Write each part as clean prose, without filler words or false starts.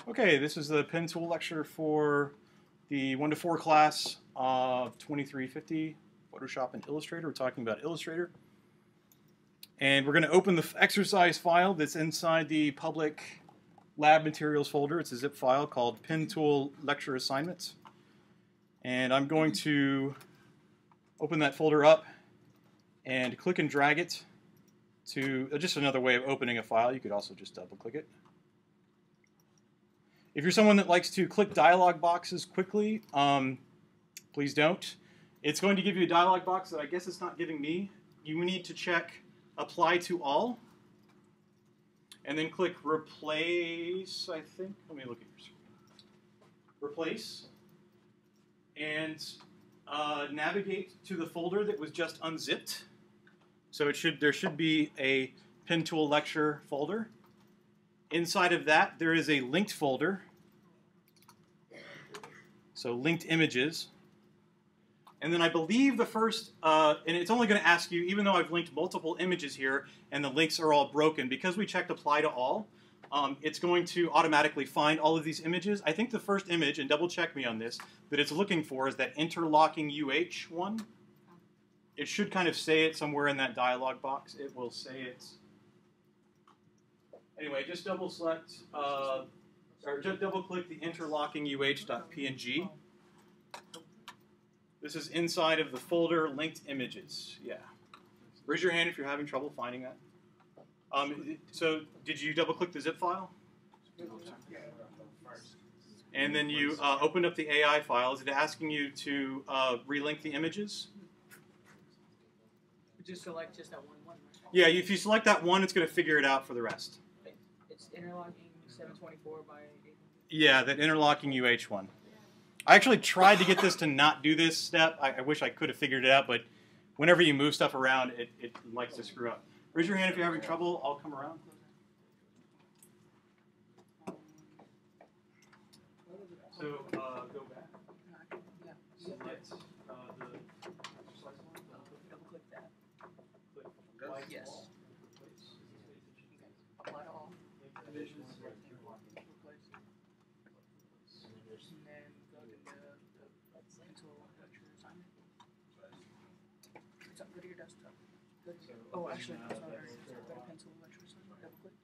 Okay, this is the pen tool lecture for the 1 to 4 class of 2350 Photoshop and Illustrator. We're talking about Illustrator. And we're going to open the exercise file that's inside the public lab materials folder. It's a zip file called Pen Tool Lecture Assignments. And I'm going to open that folder up and click and drag it to just another way of opening a file. You could also just double click it. If you're someone that likes to click dialog boxes quickly, please don't. It's going to give you a dialog box that I guess it's not giving me. You need to check Apply to All, and then click Replace, I think. Let me look at your screen. Replace, and navigate to the folder that was just unzipped. So there should be a Pen Tool Lecture folder. Inside of that, there is a linked folder, so linked images. And then I believe the first, and it's only going to ask you, even though I've linked multiple images here and the links are all broken, because we checked Apply to All, it's going to automatically find all of these images. I think the first image, and double check me on this, that it's looking for is that interlocking UH one. It should kind of say it somewhere in that dialog box. It will say it. Anyway, just double select, or just double click the interlocking UH.png. This is inside of the folder linked images. Yeah. Raise your hand if you're having trouble finding that. So did you double click the zip file? And then you opened up the AI file. Is it asking you to relink the images? Just select just that one, right? Yeah, if you select that one, it's going to figure it out for the rest. It's interlocking 724 by 800. Yeah, that interlocking UH one. I actually tried to get this to not do this step. I wish I could have figured it out, but whenever you move stuff around, it likes to screw up. Raise your hand if you're having trouble. I'll come around. So go back. Select the Double click that. Click Yes. Apply to all. Divisions. Replace. And then go to the pencil lecture assignment. Go to your desktop. Oh, actually, no, it's not there. Go to pencil lecture assignment. Double click.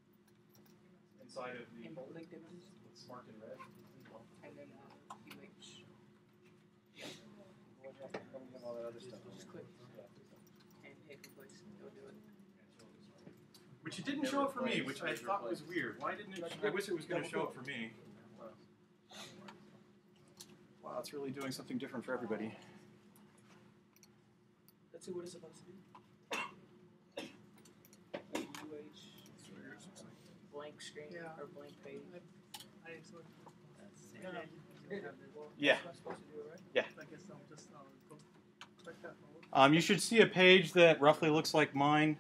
Inside of the And linked images. it's marked in red. And then UH. Just click and hit replace. It'll do it. Which it didn't show up for me, which I thought was weird. Why didn't it? I wish it was going to show up for me. Wow, it's really doing something different for everybody. Let's see what it's supposed to do. UH blank screen or blank page. Yeah. Supposed to do it, right? Yeah. I guess I'll just click that. You should see a page that roughly looks like mine.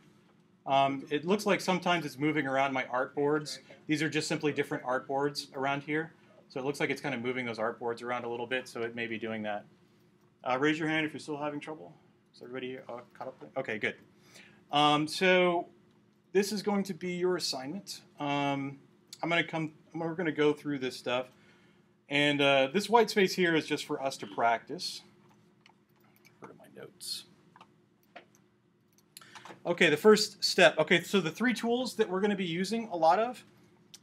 It looks like sometimes it's moving around my artboards. These are just simply different artboards around here. So it looks like it's kind of moving those artboards around a little bit, so it may be doing that. Raise your hand if you're still having trouble. Is everybody caught up? Okay, good. So this is going to be your assignment. We're going to go through this stuff. And this white space here is just for us to practice. Go to my notes. Okay, the first step. Okay, so the three tools that we're going to be using a lot of.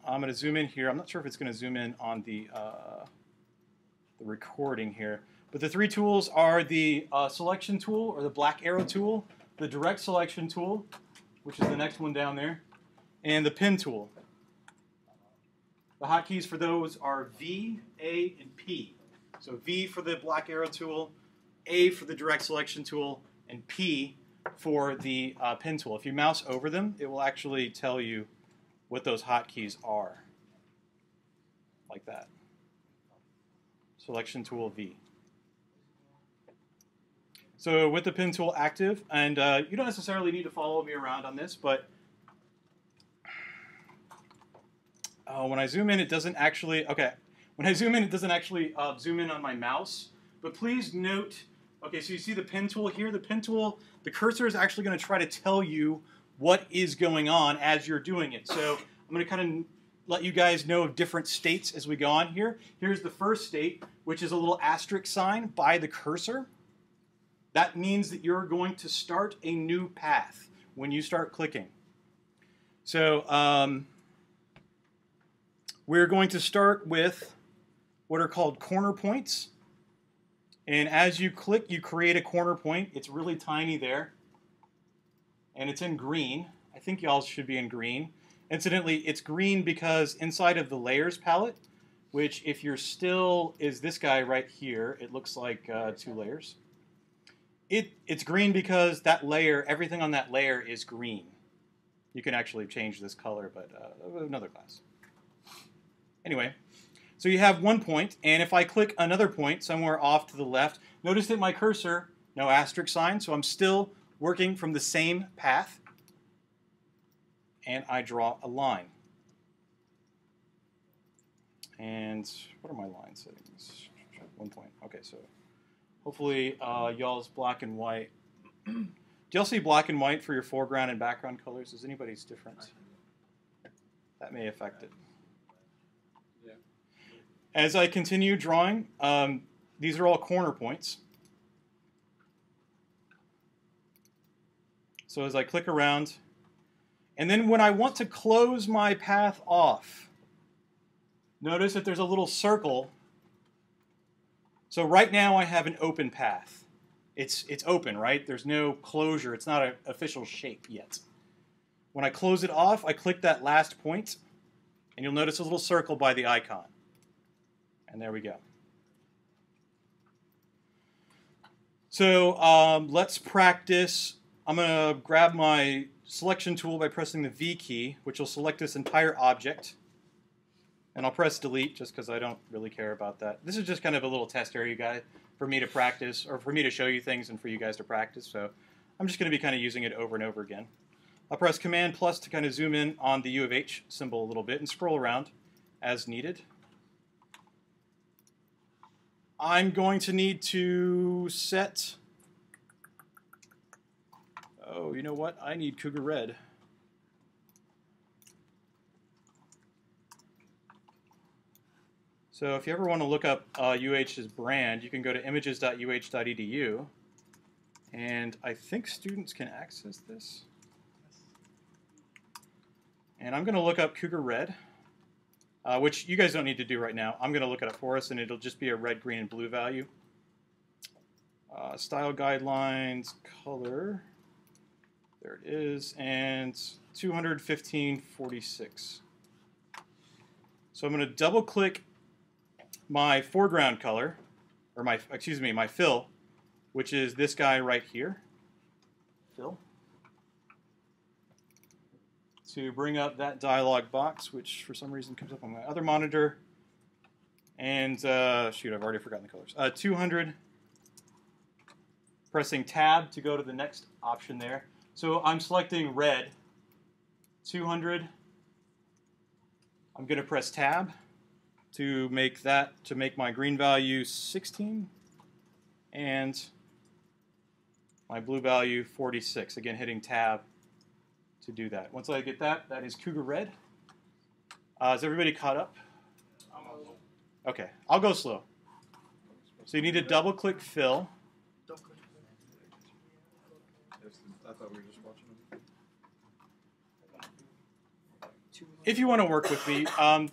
I'm going to zoom in here. I'm not sure if it's going to zoom in on the recording here. But the three tools are the selection tool, or the black arrow tool, the direct selection tool, which is the next one down there, and the pen tool. The hotkeys for those are V, A, and P. So V for the black arrow tool, A for the direct selection tool, and P for the pen tool. If you mouse over them, it will actually tell you what those hotkeys are. Like that. Selection tool V. So with the pen tool active, and you don't necessarily need to follow me around on this, but when I zoom in, it doesn't actually, when I zoom in, it doesn't actually zoom in on my mouse. But please note, okay, so you see the pen tool here? The pen tool, the cursor is actually going to try to tell you what is going on as you're doing it. So I'm going to kind of let you guys know of different states as we go on here. Here's the first state, which is a little asterisk sign by the cursor. That means that you're going to start a new path when you start clicking. So we're going to start with what are called corner points. And as you click, you create a corner point. It's really tiny there. And it's in green. I think y'all should be in green. Incidentally, it's green because inside of the layers palette, which if you're still, is this guy right here, it looks like 2 layers. It's green because that layer, everything on that layer is green. You can actually change this color, but another class. Anyway, so you have 1 point, and if I click another point somewhere off to the left, notice that my cursor, no asterisk sign, so I'm still working from the same path, and I draw a line. And what are my line settings? 1 point. Okay, so hopefully y'all's black and white. Do y'all see black and white for your foreground and background colors? Is anybody's different? That may affect it. Yeah. As I continue drawing, these are all corner points. So as I click around, and then when I want to close my path off, notice that there's a little circle. So right now I have an open path. It's open, right? There's no closure. It's not an official shape yet. When I close it off, I click that last point, and you'll notice a little circle by the icon. And there we go. So let's practice. I'm going to grab my selection tool by pressing the V key, which will select this entire object. And I'll press delete just because I don't really care about that. This is just kind of a little test area, guys, for me to practice, or for me to show you things and for you guys to practice. So I'm just going to be kind of using it over and over again. I'll press Command plus to kind of zoom in on the U of H symbol a little bit and scroll around as needed. I'm going to need to set... Oh, you know what? I need Cougar Red. So if you ever want to look up UH's brand, you can go to images.uh.edu, and I think students can access this. And I'm going to look up Cougar Red, which you guys don't need to do right now. I'm going to look it up for us, and it'll just be a red, green, and blue value. Style guidelines, color, there it is, and 215.46. So I'm going to double click my foreground color, or my fill, which is this guy right here, fill, to bring up that dialog box, which for some reason comes up on my other monitor. And shoot, I've already forgotten the colors. 200, pressing tab to go to the next option there. So I'm selecting red, 200. I'm going to press tab to make my green value 16 and my blue value 46. Again, hitting tab to do that. Once I get that, that is Cougar Red. Is everybody caught up? Okay, I'll go slow. So you need to double click fill. I thought we were just watching them. If you want to work with me, I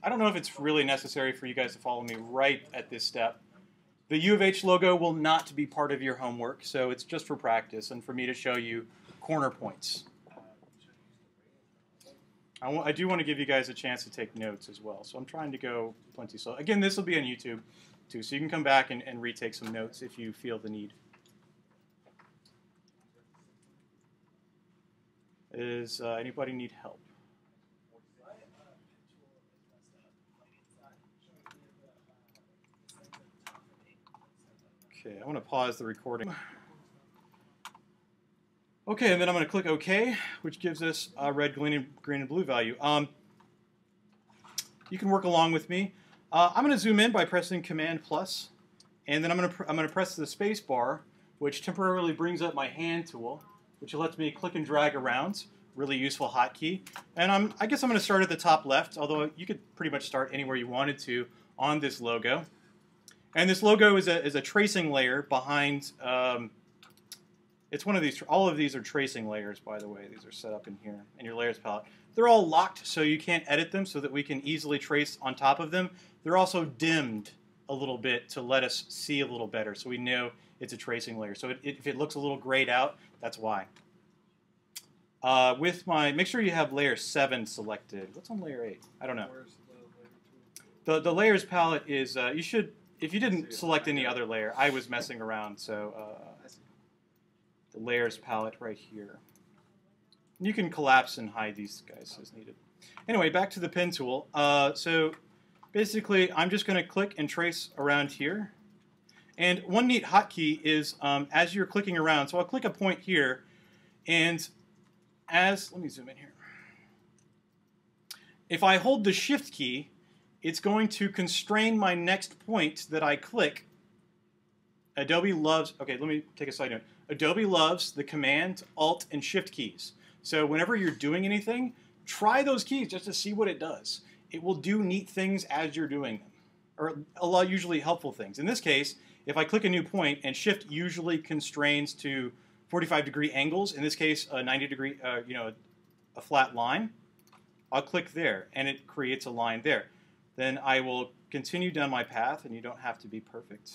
don't know if it's really necessary for you guys to follow me right at this step. The U of H logo will not be part of your homework, so it's just for practice and for me to show you corner points. I do want to give you guys a chance to take notes as well, so I'm trying to go plenty slow. Again, this will be on YouTube too, so you can come back and retake some notes if you feel the need. Does anybody need help? Okay, I want to pause the recording. Okay, and then I'm going to click OK, which gives us a red, green, and blue value. You can work along with me. I'm going to zoom in by pressing Command plus, and then I'm going to press the space bar, which temporarily brings up my hand tool, which lets me click and drag around really useful hotkey. And I guess I'm going to start at the top left, although you could pretty much start anywhere you wanted to on this logo. And this logo is a tracing layer behind. It's one of these. All of these are tracing layers, by the way. These are set up in here in your layers palette. They're all locked, so you can't edit them, so that we can easily trace on top of them. They're also dimmed a little bit to let us see a little better, so we know it's a tracing layer. So if it looks a little grayed out, that's why. Make sure you have layer 7 selected. What's on layer 8? I don't know. Where's the layer 2? The layers palette is, you should, if you didn't select any other layer, I was messing around, so the layers palette right here. You can collapse and hide these guys as needed. Anyway, back to the pen tool. So basically, I'm just going to click and trace around here. And one neat hotkey is as you're clicking around, so I'll click a point here, and let me zoom in here. If I hold the Shift key, it's going to constrain my next point that I click. Adobe loves, okay, let me take a side note. Adobe loves the Command, Alt, and Shift keys. So whenever you're doing anything, try those keys just to see what it does. It will do neat things as you're doing them, or a lot usually helpful things. In this case, if I click a new point, and Shift usually constrains to 45-degree angles, in this case a 90-degree, a flat line, I'll click there, and it creates a line there. Then I will continue down my path, and you don't have to be perfect.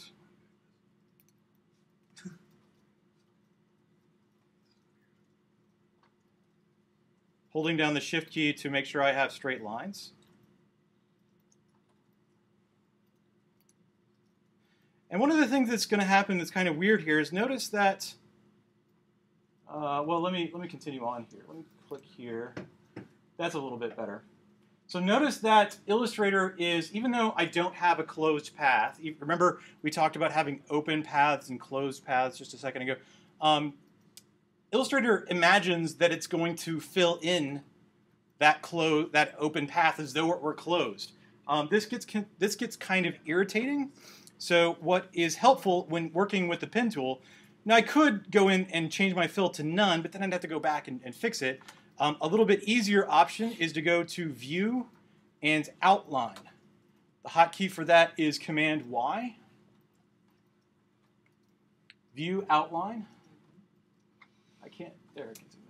Holding down the Shift key to make sure I have straight lines. And one of the things that's going to happen that's kind of weird here is notice that, well, let me continue on here. Let me click here. That's a little bit better. So notice that Illustrator is, even though I don't have a closed path, remember we talked about having open paths and closed paths just a second ago. Illustrator imagines that it's going to fill in that open path as though it were closed. This gets kind of irritating. So what is helpful when working with the pen tool, now I could go in and change my fill to none, but then I'd have to go back and fix it. A little bit easier option is to go to View and Outline. The hotkey for that is Command Y. View, Outline. There I can zoom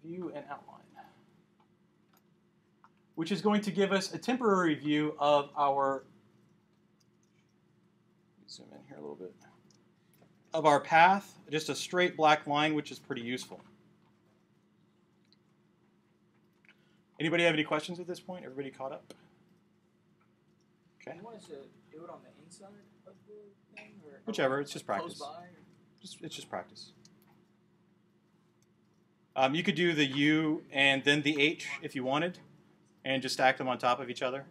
in. View and Outline. Which is going to give us a temporary view of our, zoom in here a little bit, of our path, just a straight black line, which is pretty useful. Anybody have any questions at this point? Everybody caught up? Okay. You want us to do it on the inside of the thing? Or Whichever, it's just practice. Close by? It's just practice. You could do the U and then the H if you wanted, and just stack them on top of each other.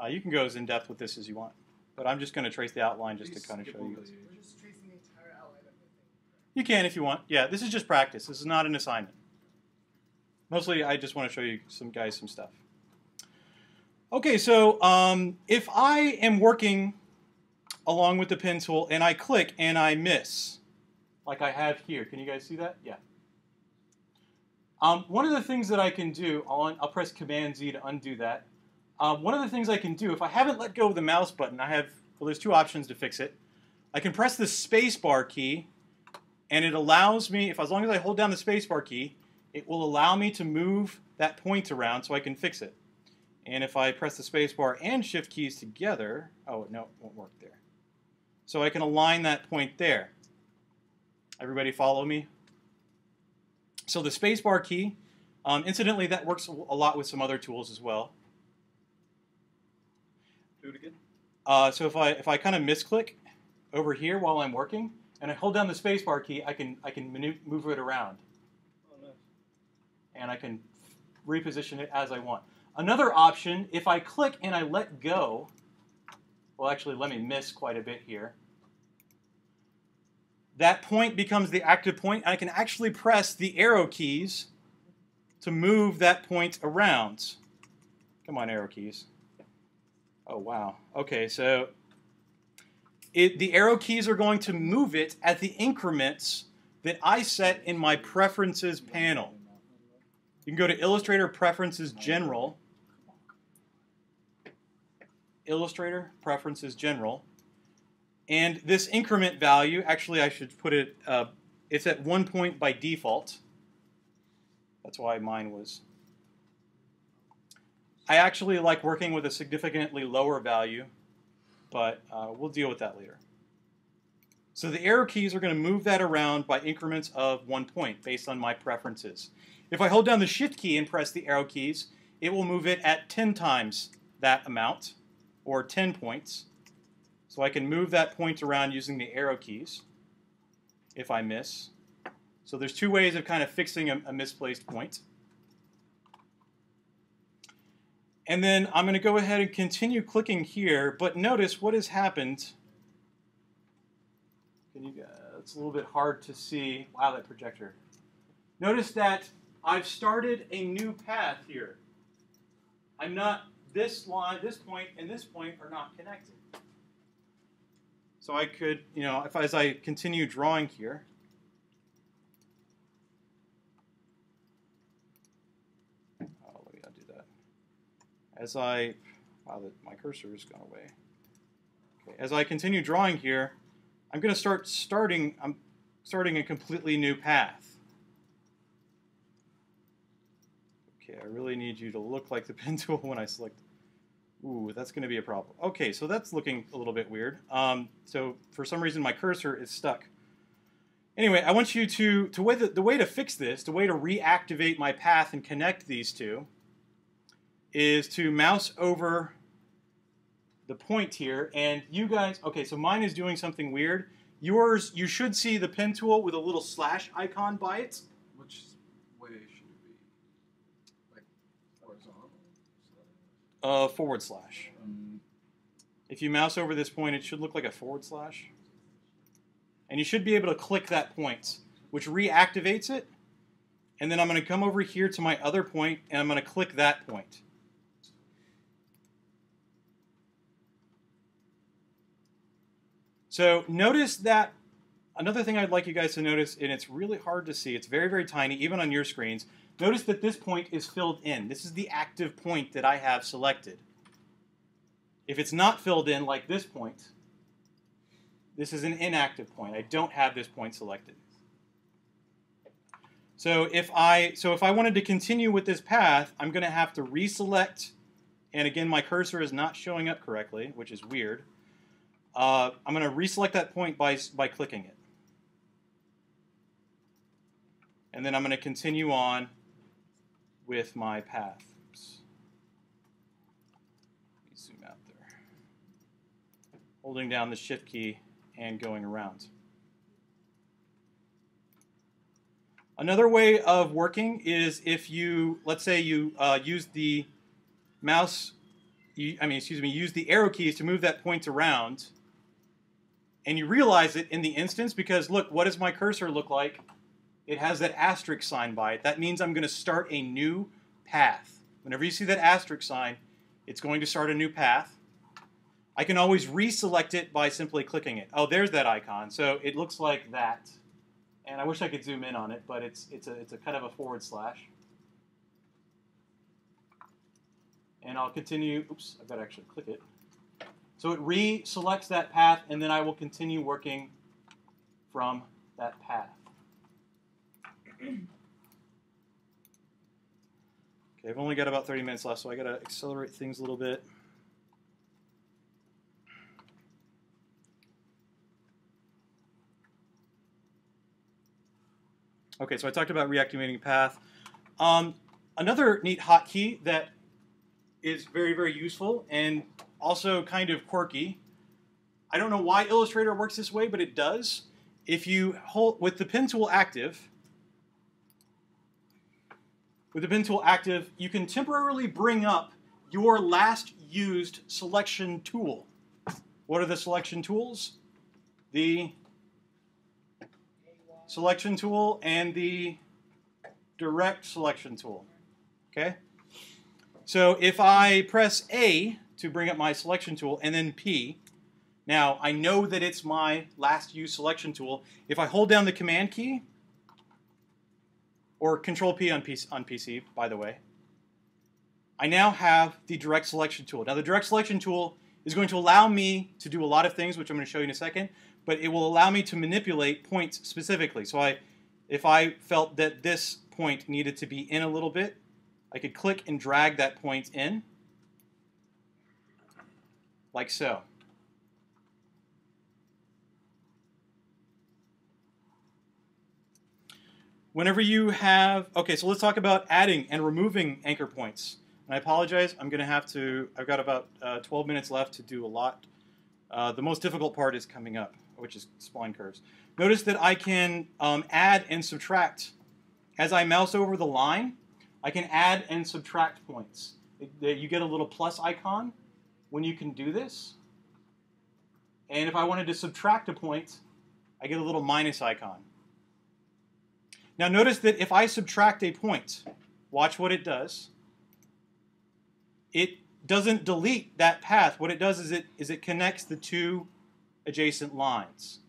You can go as in-depth with this as you want, but I'm just going to trace the outline just to kind of show you. We're just tracing the entire outline of the thing. You can if you want. Yeah, this is just practice. This is not an assignment. Mostly, I just want to show you some stuff. Okay, so if I am working along with the pen tool and I click and I miss, like I have here, can you guys see that? Yeah. One of the things that I can do, I'll press Command Z to undo that. One of the things I can do, if I haven't let go of the mouse button, there's two options to fix it. I can press the space bar key, and it allows me, as long as I hold down the space bar key, it will allow me to move that point around so I can fix it. And if I press the space bar and Shift keys together, oh no, it won't work there. So I can align that point there. Everybody follow me? So the spacebar key, incidentally, that works a lot with some other tools as well. Do it again. So if I kind of misclick over here while I'm working, and I hold down the spacebar key, I can move it around. Oh, nice. And I can reposition it as I want. Another option, if I click and I let go, well, actually, let me miss quite a bit here. That point becomes the active point, and I can actually press the arrow keys to move that point around. Come on, arrow keys. Oh, wow. Okay, so the arrow keys are going to move it at the increments that I set in my preferences panel. You can go to Illustrator Preferences General. Illustrator Preferences General. And this increment value, actually I should put it, it's at 1 point by default. That's why mine was. I actually like working with a significantly lower value, but we'll deal with that later. So the arrow keys are going to move that around by increments of 1 point based on my preferences. If I hold down the Shift key and press the arrow keys, it will move it at 10 times that amount, or 10 points. So I can move that point around using the arrow keys if I miss. So there's two ways of kind of fixing a misplaced point. And then I'm going to go ahead and continue clicking here, but notice what has happened. It's a little bit hard to see. Wow, that projector. Notice that I've started a new path here. I'm not, this line, this point, and this point are not connected. So I could, as I continue drawing here, let me undo that. As I, wow, my cursor has gone away. Okay, as I continue drawing here, I'm going to I'm starting a completely new path. Okay, I really need you to look like the pen tool when I select. Ooh, that's going to be a problem. Okay, so that's looking a little bit weird. So for some reason my cursor is stuck. Anyway, I want you to the way to fix this, the way to reactivate my path and connect these two, is to mouse over the point here, and you guys, okay, so mine is doing something weird. Yours, you should see the pen tool with a little slash icon by it. Which way should it be? Like horizontal? Forward slash. If you mouse over this point, it should look like a forward slash. And you should be able to click that point, which reactivates it. And then I'm going to come over here to my other point, and I'm going to click that point. So notice that, another thing I'd like you guys to notice, and it's really hard to see, it's very, very tiny, even on your screens, notice that this point is filled in. This is the active point that I have selected. If it's not filled in, like this point, this is an inactive point. I don't have this point selected. So if I wanted to continue with this path, I'm going to have to reselect, and again, my cursor is not showing up correctly, which is weird. I'm going to reselect that point by clicking it. And then I'm going to continue on with my path. Oops. Let me zoom out there. Holding down the Shift key and going around. Another way of working is if you, let's say you use the mouse, use the arrow keys to move that point around, and you realize it in the instance because, look, what does my cursor look like? It has that asterisk sign by it. That means I'm going to start a new path. Whenever you see that asterisk sign, it's going to start a new path. I can always reselect it by simply clicking it. Oh, there's that icon. So it looks like that. And I wish I could zoom in on it, but it's a kind of a forward slash. And I'll continue. Oops, I've got to actually click it. So it reselects that path, and then I will continue working from that path. Okay, I've only got about 30 minutes left, so I got to accelerate things a little bit. Okay, so I talked about reactivating path. Another neat hotkey that is very, very useful and also kind of quirky. I don't know why Illustrator works this way, but it does. If you hold with the pen tool active, you can temporarily bring up your last used selection tool. What are the selection tools? The selection tool and the direct selection tool. Okay? So if I press A to bring up my selection tool and then P, now I know that it's my last used selection tool. If I hold down the Command key or Control P on PC, by the way, I now have the direct selection tool. Now the direct selection tool is going to allow me to do a lot of things, which I'm going to show you in a second, but it will allow me to manipulate points specifically. So if I felt that this point needed to be in a little bit, I could click and drag that point in, like so. Whenever you have, okay, so let's talk about adding and removing anchor points. And I apologize, I'm going to have to, I've got about 12 minutes left to do a lot. The most difficult part is coming up, which is spline curves. Notice that I can add and subtract. As I mouse over the line, I can add and subtract points. You get a little plus icon when you can do this. And if I wanted to subtract a point, I get a little minus icon. Now notice that if I subtract a point, watch what it does. It doesn't delete that path. What it does is it connects the two adjacent lines.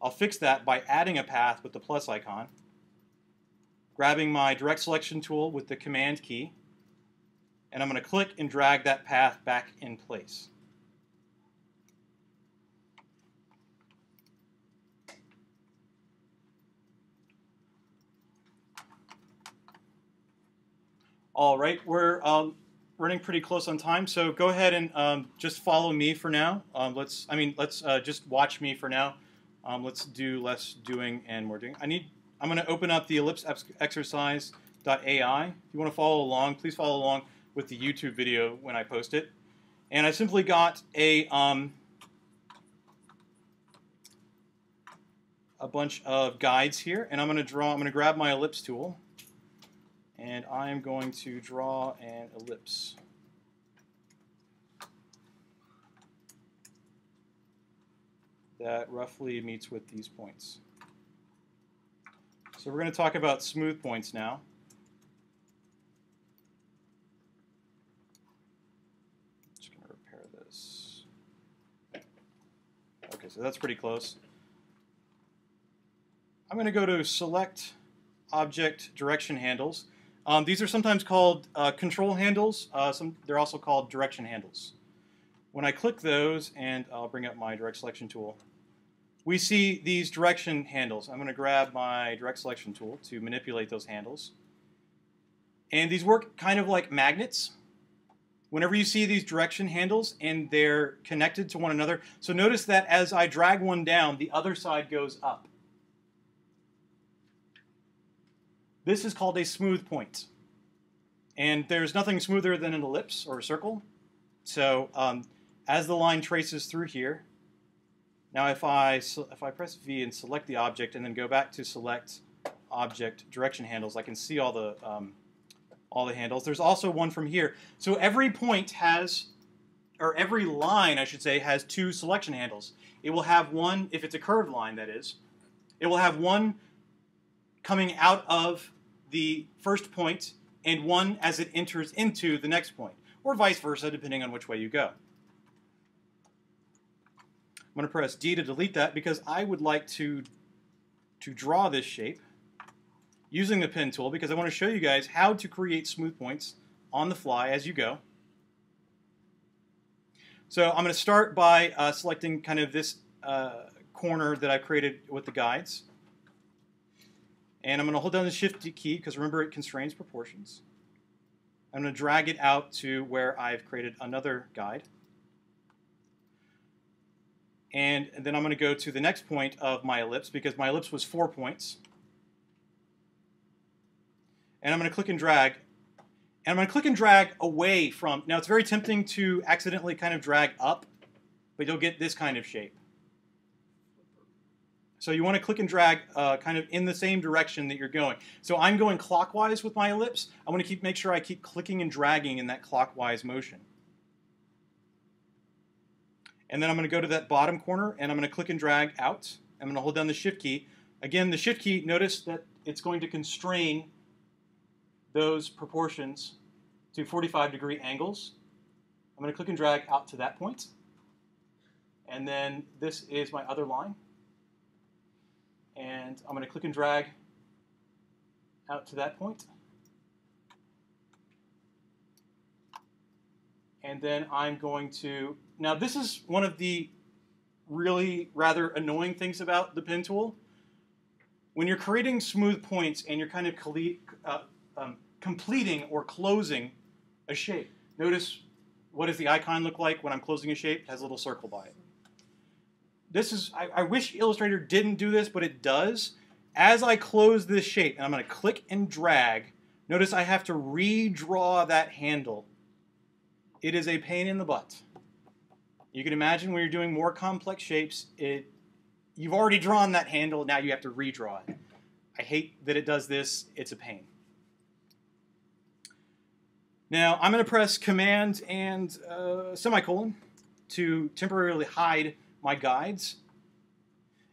I'll fix that by adding a path with the plus icon, grabbing my direct selection tool with the command key, and I'm going to click and drag that path back in place. All right, we're running pretty close on time, so go ahead and just follow me for now. Let's just watch me for now. Let's do less doing and more doing. I'm going to open up the ellipse exercise.ai. If you want to follow along, please follow along with the YouTube video when I post it. And I simply got a bunch of guides here, and I'm going to grab my ellipse tool. And I'm going to draw an ellipse. That roughly meets with these points. So we're going to talk about smooth points now. Just going to repair this. Okay, so that's pretty close. I'm going to go to Select Object Direction Handles. These are sometimes called control handles. They're also called direction handles. When I click those, and I'll bring up my direct selection tool, we see these direction handles. I'm going to grab my direct selection tool to manipulate those handles. And these work kind of like magnets. Whenever you see these direction handles and they're connected to one another, so notice that as I drag one down, the other side goes up. This is called a smooth point. And there's nothing smoother than an ellipse or a circle. So as the line traces through here, now if I press V and select the object and then go back to Select Object Direction Handles, I can see all the handles. There's also one from here. So every point has, or every line, I should say, has two selection handles. It will have one, if it's a curved line, that is, it will have one coming out of the first point and one as it enters into the next point, or vice versa, depending on which way you go. I'm going to press D to delete that because I would like to draw this shape using the pen tool because I want to show you guys how to create smooth points on the fly as you go. So I'm going to start by selecting kind of this corner that I created with the guides. And I'm going to hold down the Shift key because remember it constrains proportions. I'm going to drag it out to where I've created another guide. And then I'm going to go to the next point of my ellipse because my ellipse was 4 points. And I'm going to click and drag. And I'm going to click and drag away from, now it's very tempting to accidentally kind of drag up, but you'll get this kind of shape. So you want to click and drag kind of in the same direction that you're going. So I'm going clockwise with my ellipse. I want to make sure I keep clicking and dragging in that clockwise motion. And then I'm going to go to that bottom corner and I'm going to click and drag out. I'm going to hold down the Shift key. Again, the Shift key, notice that it's going to constrain those proportions to 45-degree angles. I'm going to click and drag out to that point. And then this is my other line. And I'm going to click and drag out to that point. And then I'm going to, now this is one of the really rather annoying things about the pen tool. When you're creating smooth points and you're kind of completing or closing a shape, notice what does the icon look like when I'm closing a shape? It has a little circle by it. This is, I wish Illustrator didn't do this, but it does. As I close this shape, and I'm going to click and drag, notice I have to redraw that handle. It is a pain in the butt. You can imagine when you're doing more complex shapes, you've already drawn that handle, now you have to redraw it. I hate that it does this, it's a pain. Now I'm going to press Command and semicolon to temporarily hide my guides.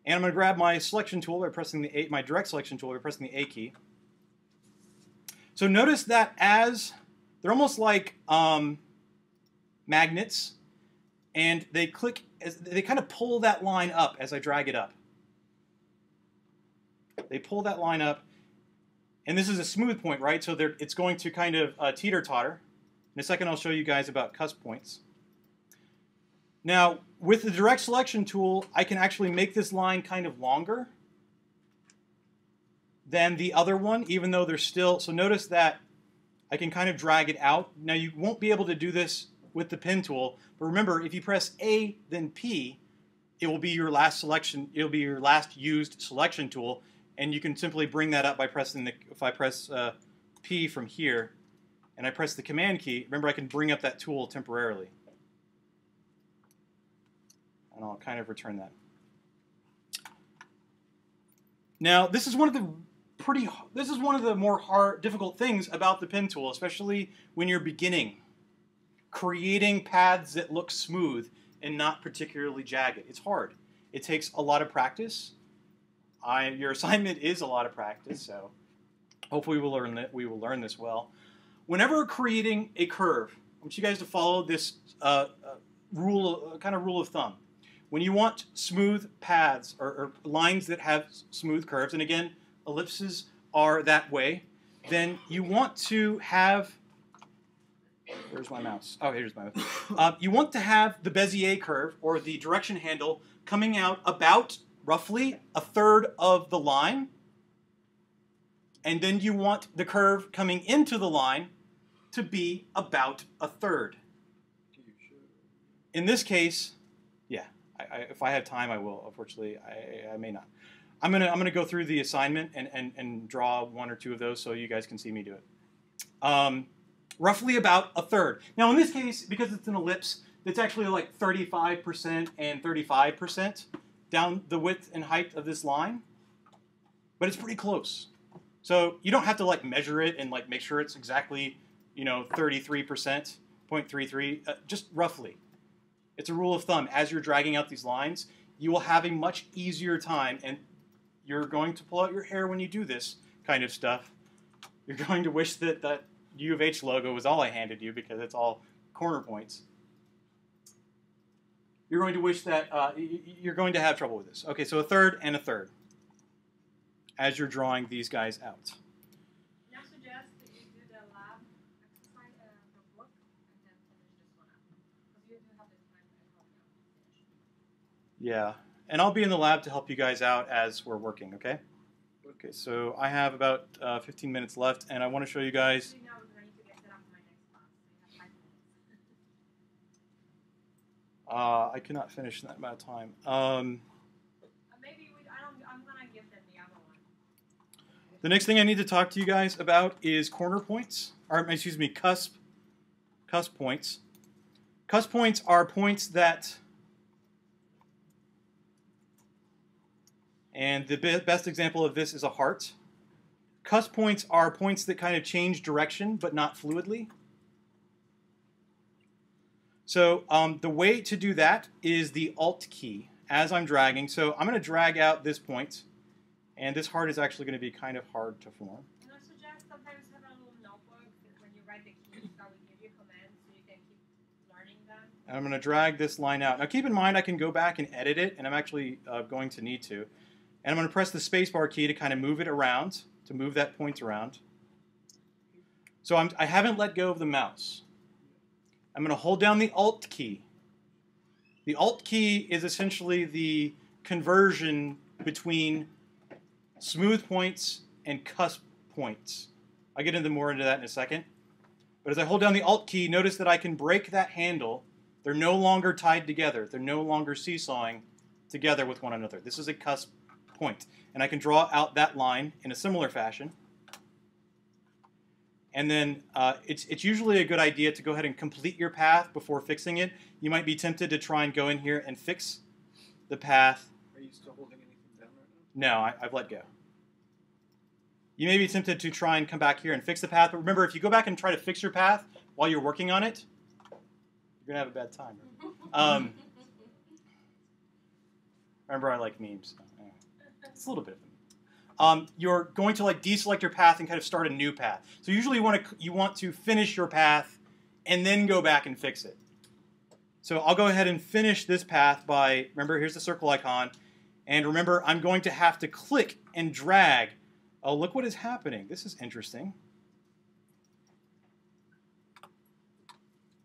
And I'm going to grab my selection tool by pressing my direct selection tool by pressing the A key. So notice that as they're almost like magnets, and they click, they kind of pull that line up as I drag it up. They pull that line up, and this is a smooth point, right? So it's going to kind of teeter-totter. In a second, I'll show you guys about cusp points. Now, with the direct selection tool, I can actually make this line kind of longer than the other one, even though they're still, so notice that I can kind of drag it out. Now, you won't be able to do this with the pen tool, but remember, if you press A, then P, it will be your last selection, it'll be your last used selection tool, and you can simply bring that up by pressing if I press P from here, and I press the Command key, remember I can bring up that tool temporarily. And I'll kind of return that. Now, this is one of the more difficult things about the pen tool, especially when you're beginning. Creating paths that look smooth and not particularly jagged. It's hard. It takes a lot of practice. Your assignment is a lot of practice, so hopefully we will learn this well. Whenever creating a curve, I want you guys to follow this kind of rule of thumb. When you want smooth paths or lines that have smooth curves, and again, ellipses are that way, then you want to have, where's my mouse? Oh, here's my mouse. You want to have the Bezier curve, or the direction handle, coming out about roughly a third of the line. And then you want the curve coming into the line to be about a third. In this case, yeah, if I have time, I will. Unfortunately, I may not. I'm gonna go through the assignment and draw one or two of those so you guys can see me do it. Roughly about a third. Now in this case, because it's an ellipse, it's actually like 35% and 35% down the width and height of this line, but it's pretty close. So you don't have to like measure it and like make sure it's exactly 33%, 0.33, just roughly. It's a rule of thumb. As you're dragging out these lines, you will have a much easier time, and you're going to pull out your hair when you do this kind of stuff. You're going to wish that that U of H logo was all I handed you, because it's all corner points. You're going to wish that you're going to have trouble with this. Okay, so a third and a third as you're drawing these guys out. Can I suggest that you do the lab exercise, the book, and then finish this one up? Because you do have the time to help you finish. Yeah, and I'll be in the lab to help you guys out as we're working, okay? Okay, so I have about 15 minutes left, and I want to show you guys. Actually, no, because I need to get set up for my next class. So you have 5 minutes. I cannot finish in that amount of time. Maybe I'm gonna give them the other one. The next thing I need to talk to you guys about is corner points, or excuse me, cusp points. Cusp points are points that, and the best example of this is a heart. Cusp points are points that kind of change direction, but not fluidly. So the way to do that is the Alt key as I'm dragging. So I'm going to drag out this point, and this heart is actually going to be kind of hard to form. And I suggest sometimes have a little notebook that when you write the keys, that will give you commands so you can keep learning them. And I'm going to drag this line out. Now keep in mind I can go back and edit it, and I'm actually going to need to. And I'm going to press the spacebar key to kind of move it around, to move that point around. So I haven't let go of the mouse. I'm going to hold down the Alt key. The Alt key is essentially the conversion between smooth points and cusp points. I'll get more into that in a second. But as I hold down the Alt key, notice that I can break that handle. They're no longer tied together. They're no longer seesawing together with one another. This is a cusp point. And I can draw out that line in a similar fashion. And then it's usually a good idea to go ahead and complete your path before fixing it. You might be tempted to try and go in here and fix the path. Are you still holding anything down right now? No, I've let go. You may be tempted to try and come back here and fix the path. But remember, if you go back and try to fix your path while you're working on it, you're going to have a bad time. Remember, I like memes. It's a little bit of them. You're going to like deselect your path and kind of start a new path. So usually you want to finish your path and then go back and fix it. So I'll go ahead and finish this path by, remember, here's the circle icon. And remember, I'm going to have to click and drag. Oh, look what is happening. This is interesting.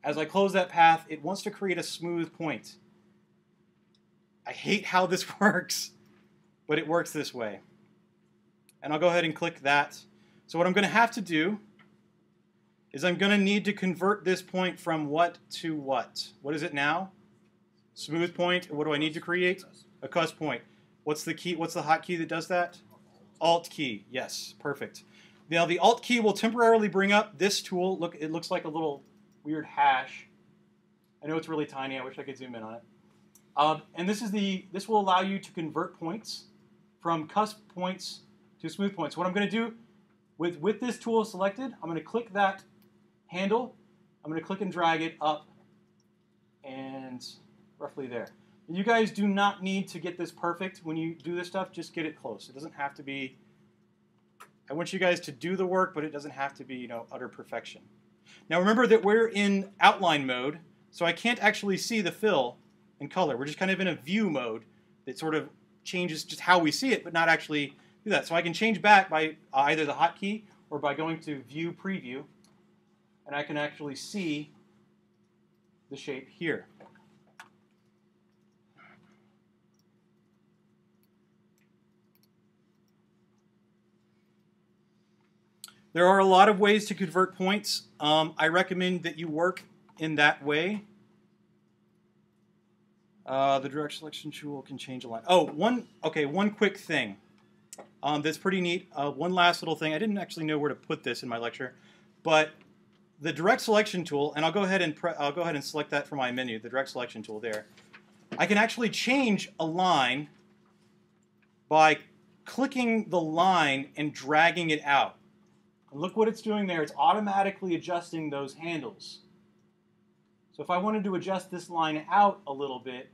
As I close that path, it wants to create a smooth point. I hate how this works, but it works this way. And I'll go ahead and click that. So what I'm going to have to do is I'm going to need to convert this point from what to what. What is it now? Smooth point. And what do I need to create? A cusp point. What's the key? What's the hotkey that does that? Alt key. Yes, perfect. Now the Alt key will temporarily bring up this tool. Look, it looks like a little weird hash. I know it's really tiny. I wish I could zoom in on it. And this will allow you to convert points from cusp points to smooth points. What I'm going to do with this tool selected, I'm going to click that handle. I'm going to click and drag it up and roughly there. You guys do not need to get this perfect when you do this stuff. Just get it close. It doesn't have to be. I want you guys to do the work, but it doesn't have to be, utter perfection. Now remember that we're in outline mode, so I can't actually see the fill in color. We're just kind of in a view mode that sort of changes just how we see it, but not actually do that. So I can change back by either the hotkey or by going to View Preview, and I can actually see the shape here. There are a lot of ways to convert points. I recommend that you work in that way. The direct selection tool can change a line. Oh, one quick thing that's pretty neat. One last little thing. I didn't actually know where to put this in my lecture, but the direct selection tool, and I'll go ahead and select that from my menu. The direct selection tool there. I can actually change a line by clicking the line and dragging it out. And look what it's doing there. It's automatically adjusting those handles. So if I wanted to adjust this line out a little bit,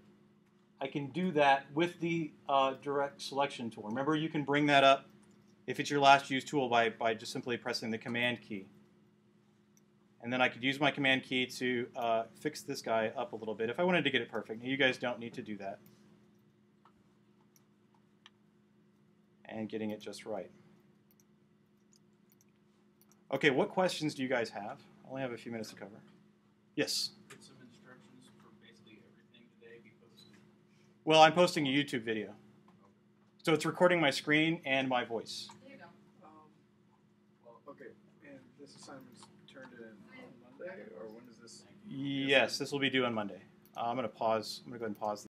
I can do that with the direct selection tool. Remember, you can bring that up if it's your last used tool by just simply pressing the Command key. And then I could use my Command key to fix this guy up a little bit if I wanted to get it perfect. Now, you guys don't need to do that. And getting it just right. Okay, what questions do you guys have? I only have a few minutes to cover. Yes? Get some instructions for basically everything today be posted. Well, I'm posting a YouTube video. So it's recording my screen and my voice. There you go. Well, okay, and this assignment's turned in on Monday, or when is this? Yes, this will be due on Monday. I'm going to pause. I'm going to go ahead and pause.